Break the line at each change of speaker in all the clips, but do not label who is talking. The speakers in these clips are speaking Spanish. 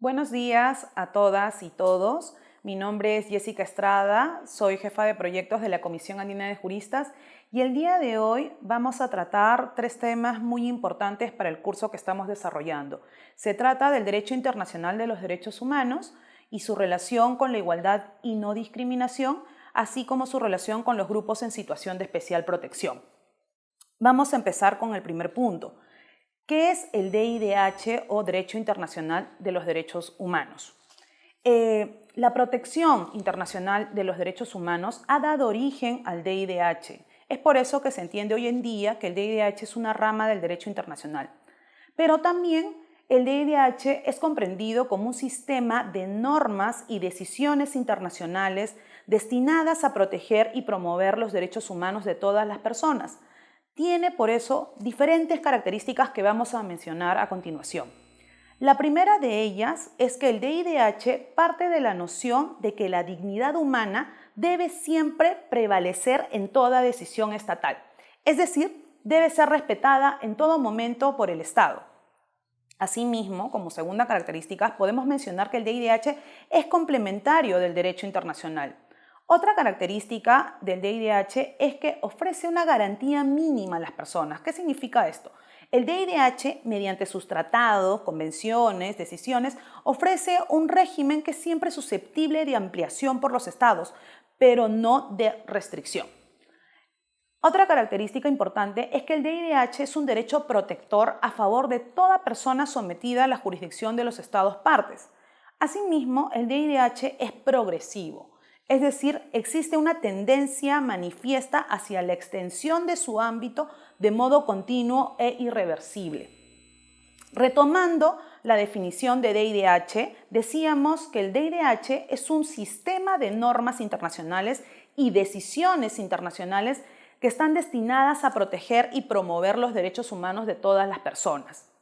Buenos días a todas y todos. Mi nombre es Jessica Estrada, soy jefa de proyectos de la Comisión Andina de Juristas y el día de hoy vamos a tratar tres temas muy importantes para el curso que estamos desarrollando. Se trata del derecho internacional de los derechos humanos y su relación con la igualdad y no discriminación, así como su relación con los grupos en situación de especial protección. Vamos a empezar con el primer punto. ¿Qué es el DIDH o Derecho Internacional de los Derechos Humanos? La protección internacional de los derechos humanos ha dado origen al DIDH. Es por eso que se entiende hoy en día que el DIDH es una rama del derecho internacional. Pero también el DIDH es comprendido como un sistema de normas y decisiones internacionales destinadas a proteger y promover los derechos humanos de todas las personas. Tiene por eso diferentes características que vamos a mencionar a continuación. La primera de ellas es que el DIDH parte de la noción de que la dignidad humana debe siempre prevalecer en toda decisión estatal, es decir, debe ser respetada en todo momento por el Estado. Asimismo, como segunda característica, podemos mencionar que el DIDH es complementario del derecho internacional. Otra característica del DIDH es que ofrece una garantía mínima a las personas. ¿Qué significa esto? El DIDH, mediante sus tratados, convenciones, decisiones, ofrece un régimen que es siempre susceptible de ampliación por los estados, pero no de restricción. Otra característica importante es que el DIDH es un derecho protector a favor de toda persona sometida a la jurisdicción de los estados partes. Asimismo, el DIDH es progresivo. Es decir, existe una tendencia manifiesta hacia la extensión de su ámbito de modo continuo e irreversible. Retomando la definición de DIDH, decíamos que el DIDH es un sistema de normas internacionales y decisiones internacionales que están destinadas a proteger y promover los derechos humanos de todas las personas.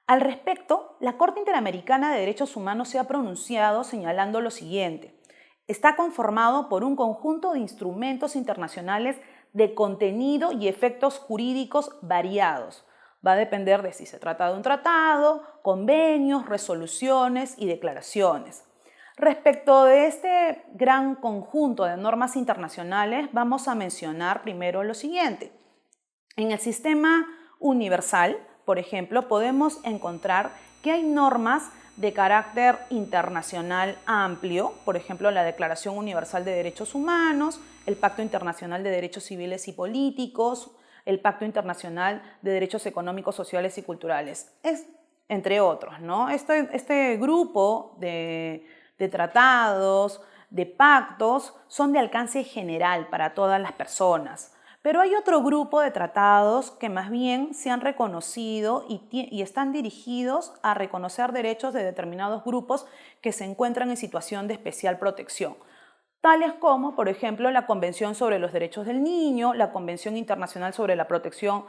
Al respecto, la Corte Interamericana de Derechos Humanos se ha pronunciado señalando lo siguiente: está conformado por un conjunto de instrumentos internacionales de contenido y efectos jurídicos variados. Va a depender de si se trata de un tratado, convenios, resoluciones y declaraciones. Respecto de este gran conjunto de normas internacionales, vamos a mencionar primero lo siguiente. En el sistema universal, por ejemplo, podemos encontrar que hay normas de carácter internacional amplio, por ejemplo, la Declaración Universal de Derechos Humanos, el Pacto Internacional de Derechos Civiles y Políticos, el Pacto Internacional de Derechos Económicos, Sociales y Culturales, entre otros, ¿no? Este grupo de tratados, de pactos, son de alcance general para todas las personas. Pero hay otro grupo de tratados que más bien se han reconocido y están dirigidos a reconocer derechos de determinados grupos que se encuentran en situación de especial protección, tales como, por ejemplo, la Convención sobre los Derechos del Niño, la Convención Internacional sobre la Protección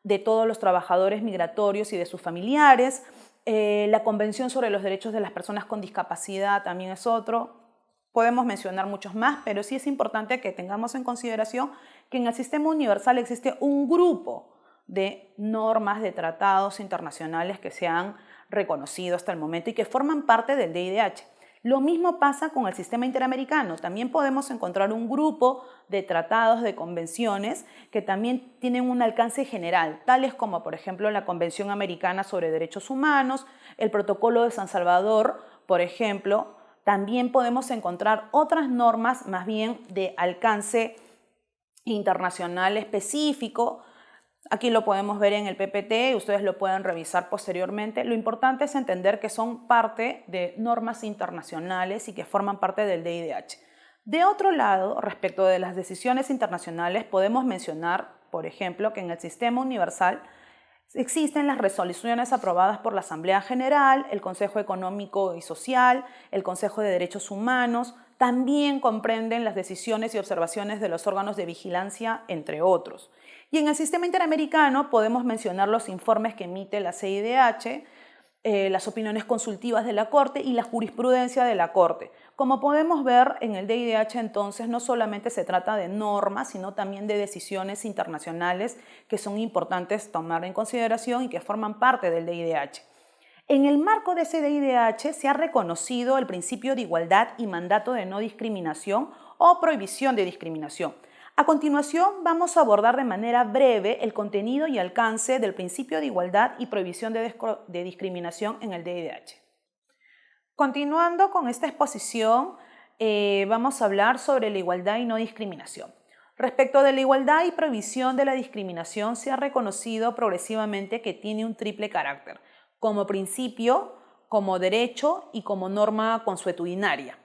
de todos los trabajadores migratorios y de sus familiares, la Convención sobre los Derechos de las Personas con Discapacidad también es otro. Podemos mencionar muchos más, pero sí es importante que tengamos en consideración que en el sistema universal existe un grupo de normas, de tratados internacionales que se han reconocido hasta el momento y que forman parte del DIDH. Lo mismo pasa con el sistema interamericano. También podemos encontrar un grupo de tratados, de convenciones que también tienen un alcance general, tales como, por ejemplo, la Convención Americana sobre Derechos Humanos, el Protocolo de San Salvador, por ejemplo. También podemos encontrar otras normas más bien de alcance internacional específico. Aquí lo podemos ver en el PPT y ustedes lo pueden revisar posteriormente. Lo importante es entender que son parte de normas internacionales y que forman parte del DIDH. De otro lado, respecto de las decisiones internacionales, podemos mencionar, por ejemplo, que en el sistema universal existen las resoluciones aprobadas por la Asamblea General, el Consejo Económico y Social, el Consejo de Derechos Humanos. También comprenden las decisiones y observaciones de los órganos de vigilancia, entre otros. Y en el sistema interamericano podemos mencionar los informes que emite la CIDH, las opiniones consultivas de la Corte y la jurisprudencia de la Corte. Como podemos ver, en el DIDH entonces no solamente se trata de normas, sino también de decisiones internacionales que son importantes tomar en consideración y que forman parte del DIDH. En el marco de ese DIDH se ha reconocido el principio de igualdad y mandato de no discriminación o prohibición de discriminación. A continuación, vamos a abordar de manera breve el contenido y alcance del principio de igualdad y prohibición de discriminación en el DIDH. Continuando con esta exposición, vamos a hablar sobre la igualdad y no discriminación. Respecto de la igualdad y prohibición de la discriminación, se ha reconocido progresivamente que tiene un triple carácter, como principio, como derecho y como norma consuetudinaria.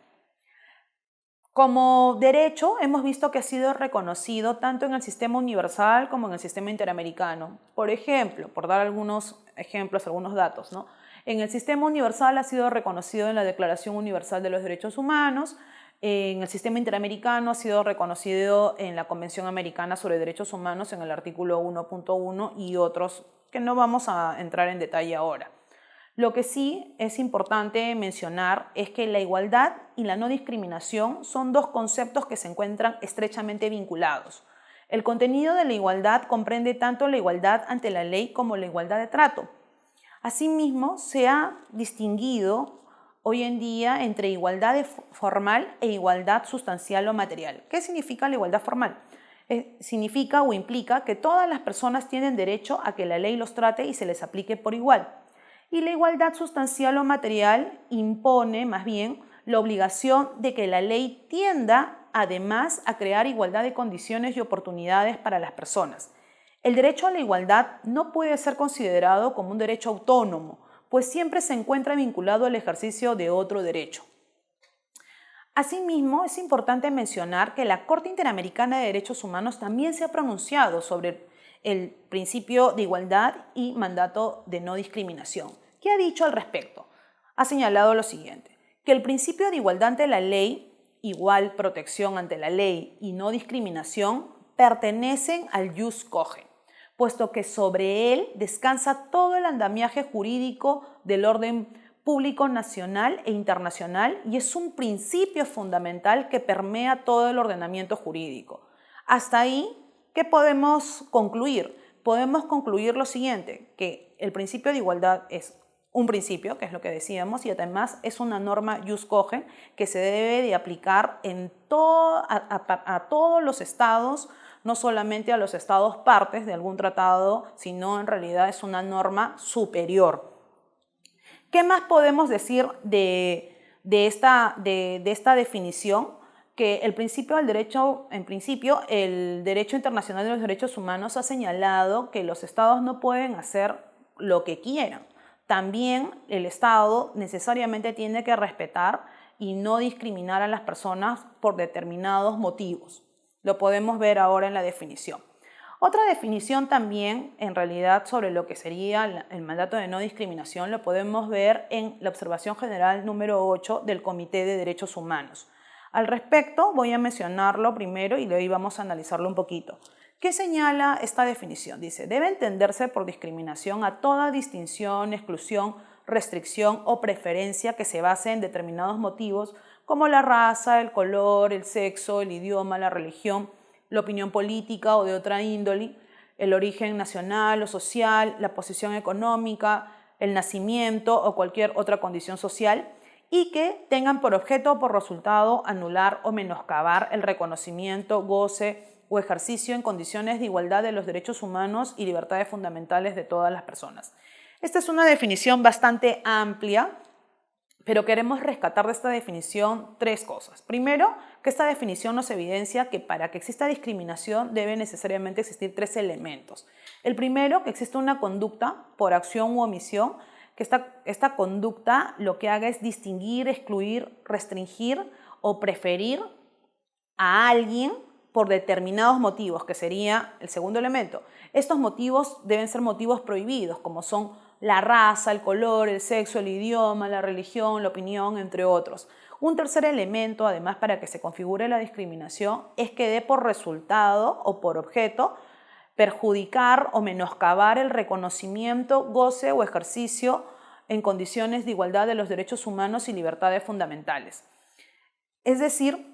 Como derecho, hemos visto que ha sido reconocido tanto en el sistema universal como en el sistema interamericano. Por ejemplo, por dar algunos ejemplos, algunos datos, ¿no? En el sistema universal ha sido reconocido en la Declaración Universal de los Derechos Humanos, en el sistema interamericano ha sido reconocido en la Convención Americana sobre Derechos Humanos en el artículo 1.1 y otros que no vamos a entrar en detalle ahora. Lo que sí es importante mencionar es que la igualdad y la no discriminación son dos conceptos que se encuentran estrechamente vinculados. El contenido de la igualdad comprende tanto la igualdad ante la ley como la igualdad de trato. Asimismo, se ha distinguido hoy en día entre igualdad formal e igualdad sustancial o material. ¿Qué significa la igualdad formal? Significa o implica que todas las personas tienen derecho a que la ley los trate y se les aplique por igual. Y la igualdad sustancial o material impone, más bien, la obligación de que la ley tienda, además, a crear igualdad de condiciones y oportunidades para las personas. El derecho a la igualdad no puede ser considerado como un derecho autónomo, pues siempre se encuentra vinculado al ejercicio de otro derecho. Asimismo, es importante mencionar que la Corte Interamericana de Derechos Humanos también se ha pronunciado sobre el principio de igualdad y mandato de no discriminación. ¿Qué ha dicho al respecto? Ha señalado lo siguiente, que el principio de igualdad ante la ley, igual protección ante la ley y no discriminación, pertenecen al jus cogens, puesto que sobre él descansa todo el andamiaje jurídico del orden público nacional e internacional y es un principio fundamental que permea todo el ordenamiento jurídico. Hasta ahí, ¿qué podemos concluir? Podemos concluir lo siguiente, que el principio de igualdad es un principio, que es lo que decíamos, y además es una norma jus cogens que se debe de aplicar a todos los estados, no solamente a los estados partes de algún tratado, sino en realidad es una norma superior. ¿Qué más podemos decir de esta definición? Que el principio del derecho, en principio, el derecho internacional de los derechos humanos ha señalado que los estados no pueden hacer lo que quieran. También el Estado necesariamente tiene que respetar y no discriminar a las personas por determinados motivos. Lo podemos ver ahora en la definición. Otra definición también, en realidad, sobre lo que sería el mandato de no discriminación, lo podemos ver en la observación general número 8 del Comité de Derechos Humanos. Al respecto, voy a mencionarlo primero y de ahí vamos a analizarlo un poquito. ¿Qué señala esta definición? Dice, debe entenderse por discriminación a toda distinción, exclusión, restricción o preferencia que se base en determinados motivos como la raza, el color, el sexo, el idioma, la religión, la opinión política o de otra índole, el origen nacional o social, la posición económica, el nacimiento o cualquier otra condición social y que tengan por objeto o por resultado anular o menoscabar el reconocimiento, goce o ejercicio en condiciones de igualdad de los derechos humanos y libertades fundamentales de todas las personas. Esta es una definición bastante amplia, pero queremos rescatar de esta definición tres cosas. Primero, que esta definición nos evidencia que para que exista discriminación debe necesariamente existir tres elementos. El primero, que existe una conducta por acción u omisión, que esta conducta lo que haga es distinguir, excluir, restringir o preferir a alguien por determinados motivos, que sería el segundo elemento. Estos motivos deben ser motivos prohibidos, como son la raza, el color, el sexo, el idioma, la religión, la opinión, entre otros. Un tercer elemento, además, para que se configure la discriminación, es que dé por resultado o por objeto perjudicar o menoscabar el reconocimiento, goce o ejercicio en condiciones de igualdad de los derechos humanos y libertades fundamentales. Es decir,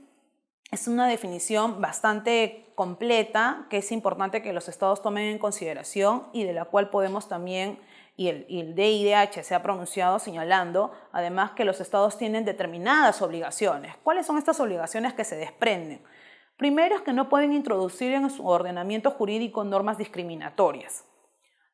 es una definición bastante completa que es importante que los estados tomen en consideración y de la cual podemos también y el DIDH se ha pronunciado señalando además que los estados tienen determinadas obligaciones. ¿Cuáles son estas obligaciones que se desprenden? Primero es que no pueden introducir en su ordenamiento jurídico normas discriminatorias.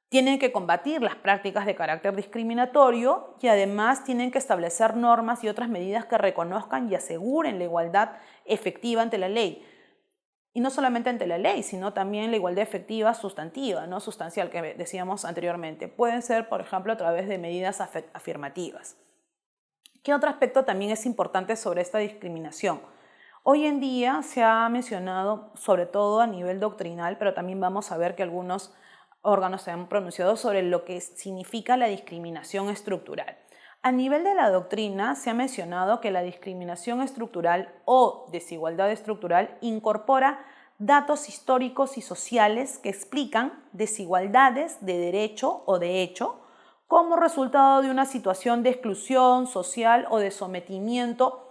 Tienen que combatir las prácticas de carácter discriminatorio y además tienen que establecer normas y otras medidas que reconozcan y aseguren la igualdad efectiva ante la ley. Y no solamente ante la ley, sino también la igualdad efectiva sustantiva, no sustancial, que decíamos anteriormente. Pueden ser, por ejemplo, a través de medidas afirmativas. ¿Qué otro aspecto también es importante sobre esta discriminación? Hoy en día se ha mencionado, sobre todo a nivel doctrinal, pero también vamos a ver que algunos órganos se han pronunciado sobre lo que significa la discriminación estructural. A nivel de la doctrina se ha mencionado que la discriminación estructural o desigualdad estructural incorpora datos históricos y sociales que explican desigualdades de derecho o de hecho como resultado de una situación de exclusión social o de sometimiento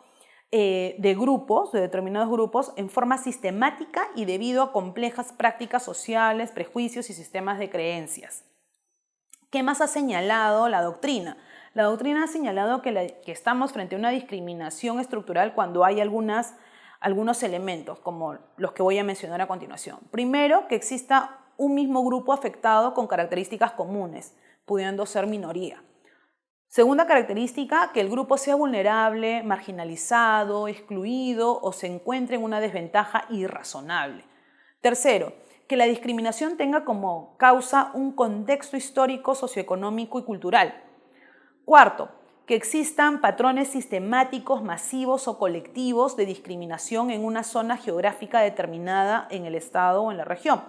de grupos, de determinados grupos, en forma sistemática y debido a complejas prácticas sociales, prejuicios y sistemas de creencias. ¿Qué más ha señalado la doctrina? La doctrina ha señalado que estamos frente a una discriminación estructural cuando hay algunos elementos, como los que voy a mencionar a continuación. Primero, que exista un mismo grupo afectado con características comunes, pudiendo ser minoría. Segunda característica, que el grupo sea vulnerable, marginalizado, excluido o se encuentre en una desventaja irrazonable. Tercero, que la discriminación tenga como causa un contexto histórico, socioeconómico y cultural. Cuarto, que existan patrones sistemáticos, masivos o colectivos de discriminación en una zona geográfica determinada en el Estado o en la región.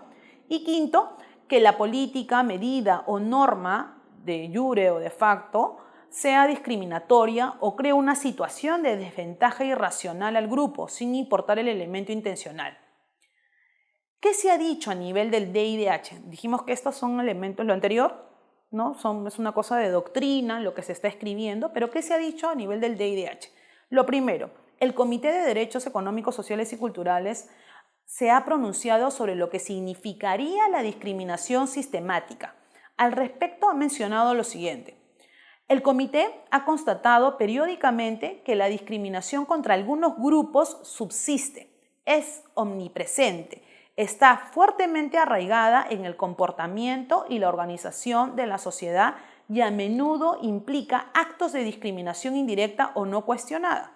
Y quinto, que la política, medida o norma de jure o de facto sea discriminatoria o cree una situación de desventaja irracional al grupo, sin importar el elemento intencional. ¿Qué se ha dicho a nivel del DIDH? Dijimos que estos son elementos, lo anterior, ¿no? Es una cosa de doctrina, lo que se está escribiendo, pero ¿qué se ha dicho a nivel del DIDH? Lo primero, el Comité de Derechos Económicos, Sociales y Culturales se ha pronunciado sobre lo que significaría la discriminación sistemática. Al respecto ha mencionado lo siguiente. El comité ha constatado periódicamente que la discriminación contra algunos grupos subsiste, es omnipresente, está fuertemente arraigada en el comportamiento y la organización de la sociedad y a menudo implica actos de discriminación indirecta o no cuestionada.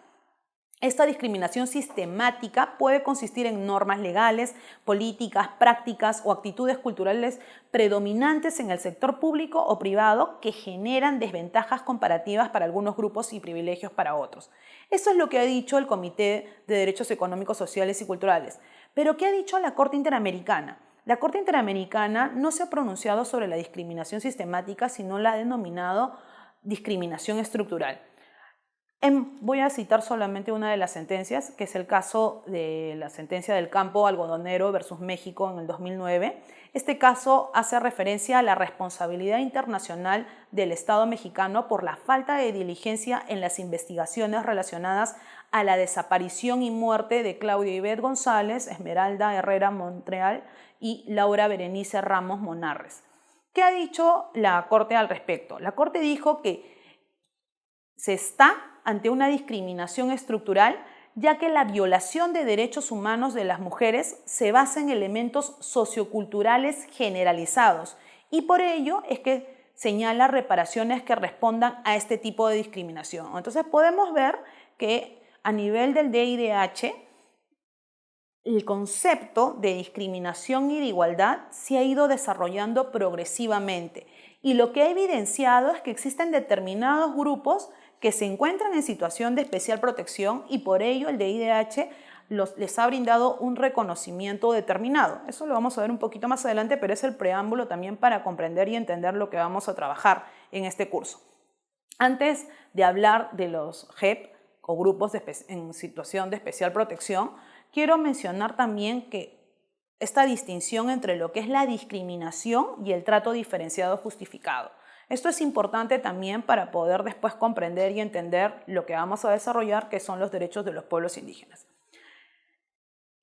Esta discriminación sistemática puede consistir en normas legales, políticas, prácticas o actitudes culturales predominantes en el sector público o privado que generan desventajas comparativas para algunos grupos y privilegios para otros. Eso es lo que ha dicho el Comité de Derechos Económicos, Sociales y Culturales. Pero ¿qué ha dicho la Corte Interamericana? La Corte Interamericana no se ha pronunciado sobre la discriminación sistemática, sino la ha denominado discriminación estructural. Voy a citar solamente una de las sentencias, que es el caso de la sentencia del campo algodonero versus México en el 2009. Este caso hace referencia a la responsabilidad internacional del Estado mexicano por la falta de diligencia en las investigaciones relacionadas a la desaparición y muerte de Claudia Ivette González, Esmeralda Herrera Montreal y Laura Berenice Ramos Monarres. ¿Qué ha dicho la Corte al respecto? La Corte dijo que se está ante una discriminación estructural, ya que la violación de derechos humanos de las mujeres se basa en elementos socioculturales generalizados y por ello es que señala reparaciones que respondan a este tipo de discriminación. Entonces podemos ver que a nivel del DIDH el concepto de discriminación y de igualdad se ha ido desarrollando progresivamente y lo que ha evidenciado es que existen determinados grupos que se encuentran en situación de especial protección y por ello el DIDH les ha brindado un reconocimiento determinado. Eso lo vamos a ver un poquito más adelante, pero es el preámbulo también para comprender y entender lo que vamos a trabajar en este curso. Antes de hablar de los GEP o grupos en situación de especial protección, quiero mencionar también que esta distinción entre lo que es la discriminación y el trato diferenciado justificado. Esto es importante también para poder después comprender y entender lo que vamos a desarrollar, que son los derechos de los pueblos indígenas.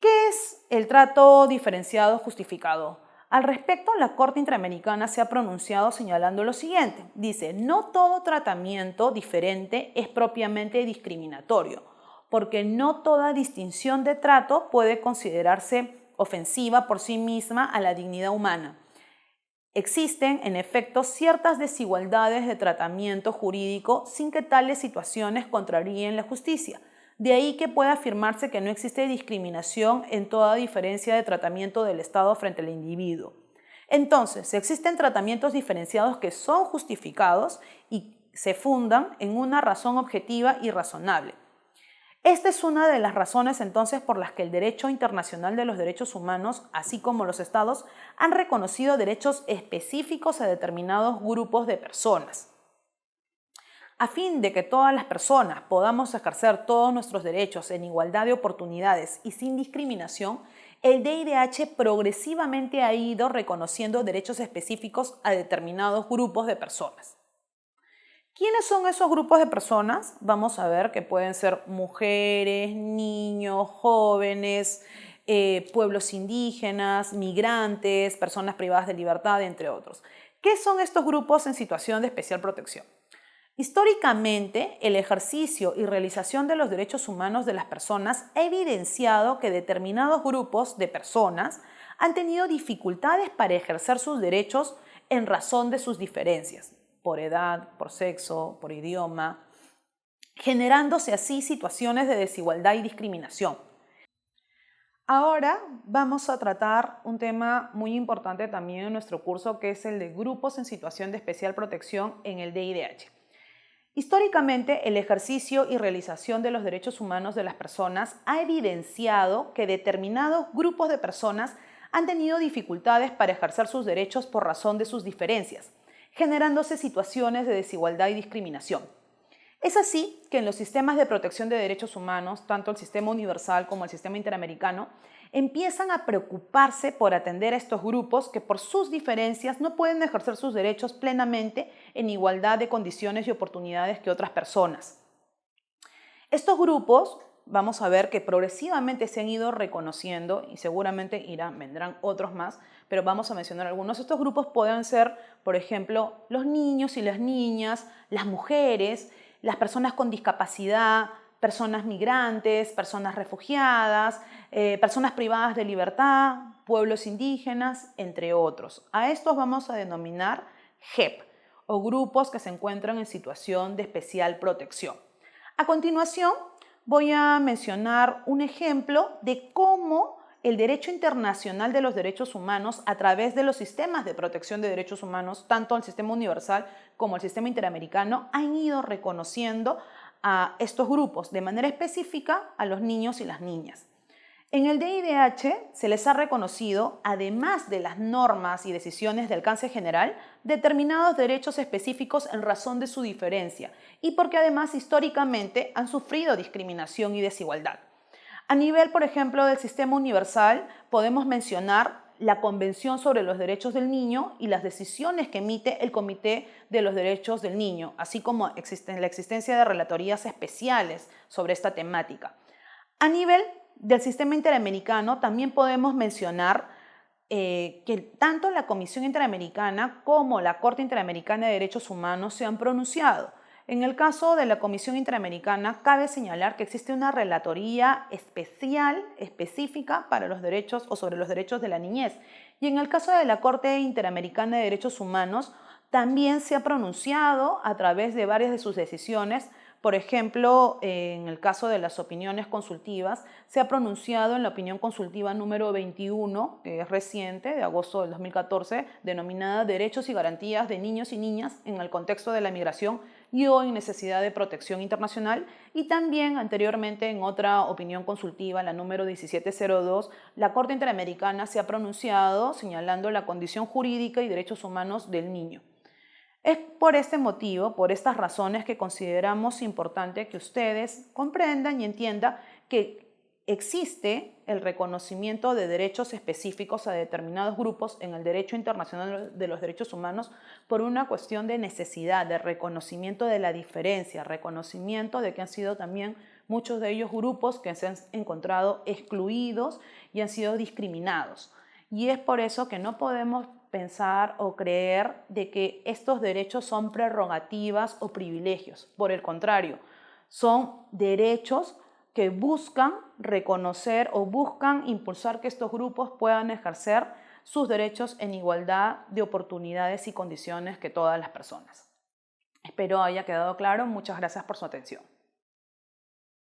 ¿Qué es el trato diferenciado justificado? Al respecto, la Corte Interamericana se ha pronunciado señalando lo siguiente. Dice, no todo tratamiento diferente es propiamente discriminatorio, porque no toda distinción de trato puede considerarse ofensiva por sí misma a la dignidad humana. Existen, en efecto, ciertas desigualdades de tratamiento jurídico sin que tales situaciones contraríen la justicia. De ahí que pueda afirmarse que no existe discriminación en toda diferencia de tratamiento del Estado frente al individuo. Entonces, existen tratamientos diferenciados que son justificados y se fundan en una razón objetiva y razonable. Esta es una de las razones entonces por las que el derecho internacional de los derechos humanos, así como los estados, han reconocido derechos específicos a determinados grupos de personas. A fin de que todas las personas podamos ejercer todos nuestros derechos en igualdad de oportunidades y sin discriminación, el DIDH progresivamente ha ido reconociendo derechos específicos a determinados grupos de personas. ¿Quiénes son esos grupos de personas? Vamos a ver que pueden ser mujeres, niños, jóvenes, pueblos indígenas, migrantes, personas privadas de libertad, entre otros. ¿Qué son estos grupos en situación de especial protección? Históricamente, el ejercicio y realización de los derechos humanos de las personas ha evidenciado que determinados grupos de personas han tenido dificultades para ejercer sus derechos en razón de sus diferencias, por edad, por sexo, por idioma, generándose así situaciones de desigualdad y discriminación. Ahora vamos a tratar un tema muy importante también en nuestro curso, que es el de grupos en situación de especial protección en el DIDH. Históricamente, el ejercicio y realización de los derechos humanos de las personas ha evidenciado que determinados grupos de personas han tenido dificultades para ejercer sus derechos por razón de sus diferencias, generándose situaciones de desigualdad y discriminación. Es así que en los sistemas de protección de derechos humanos, tanto el sistema universal como el sistema interamericano, empiezan a preocuparse por atender a estos grupos que por sus diferencias no pueden ejercer sus derechos plenamente en igualdad de condiciones y oportunidades que otras personas. Estos grupos, vamos a ver que progresivamente se han ido reconociendo y seguramente vendrán otros más, pero vamos a mencionar algunos. Estos grupos pueden ser, por ejemplo, los niños y las niñas, las mujeres, las personas con discapacidad, personas migrantes, personas refugiadas, personas privadas de libertad, pueblos indígenas, entre otros. A estos vamos a denominar GEP, o grupos que se encuentran en situación de especial protección. A continuación, voy a mencionar un ejemplo de cómo el derecho internacional de los derechos humanos, a través de los sistemas de protección de derechos humanos, tanto el sistema universal como el sistema interamericano, han ido reconociendo a estos grupos, de manera específica a los niños y las niñas. En el DIDH se les ha reconocido, además de las normas y decisiones de alcance general, determinados derechos específicos en razón de su diferencia y porque además históricamente han sufrido discriminación y desigualdad. A nivel, por ejemplo, del sistema universal, podemos mencionar la Convención sobre los Derechos del Niño y las decisiones que emite el Comité de los Derechos del Niño, así como la existencia de relatorías especiales sobre esta temática. A nivel del sistema interamericano también podemos mencionar que tanto la Comisión Interamericana como la Corte Interamericana de Derechos Humanos se han pronunciado. En el caso de la Comisión Interamericana, cabe señalar que existe una relatoría específica para los derechos o sobre los derechos de la niñez. Y en el caso de la Corte Interamericana de Derechos Humanos, también se ha pronunciado a través de varias de sus decisiones. Por ejemplo, en el caso de las opiniones consultivas, se ha pronunciado en la opinión consultiva número 21, que es reciente, de agosto del 2014, denominada Derechos y Garantías de Niños y Niñas en el contexto de la migración y o en necesidad de protección internacional, y también anteriormente en otra opinión consultiva, la número 1702, la Corte Interamericana se ha pronunciado señalando la condición jurídica y derechos humanos del niño. Es por este motivo, por estas razones, que consideramos importante que ustedes comprendan y entiendan que existe el reconocimiento de derechos específicos a determinados grupos en el derecho internacional de los derechos humanos por una cuestión de necesidad, de reconocimiento de la diferencia, reconocimiento de que han sido también muchos de ellos grupos que se han encontrado excluidos y han sido discriminados. Y es por eso que no podemos pensar o creer de que estos derechos son prerrogativas o privilegios. Por el contrario, son derechos que buscan reconocer o buscan impulsar que estos grupos puedan ejercer sus derechos en igualdad de oportunidades y condiciones que todas las personas. Espero haya quedado claro. Muchas gracias por su atención.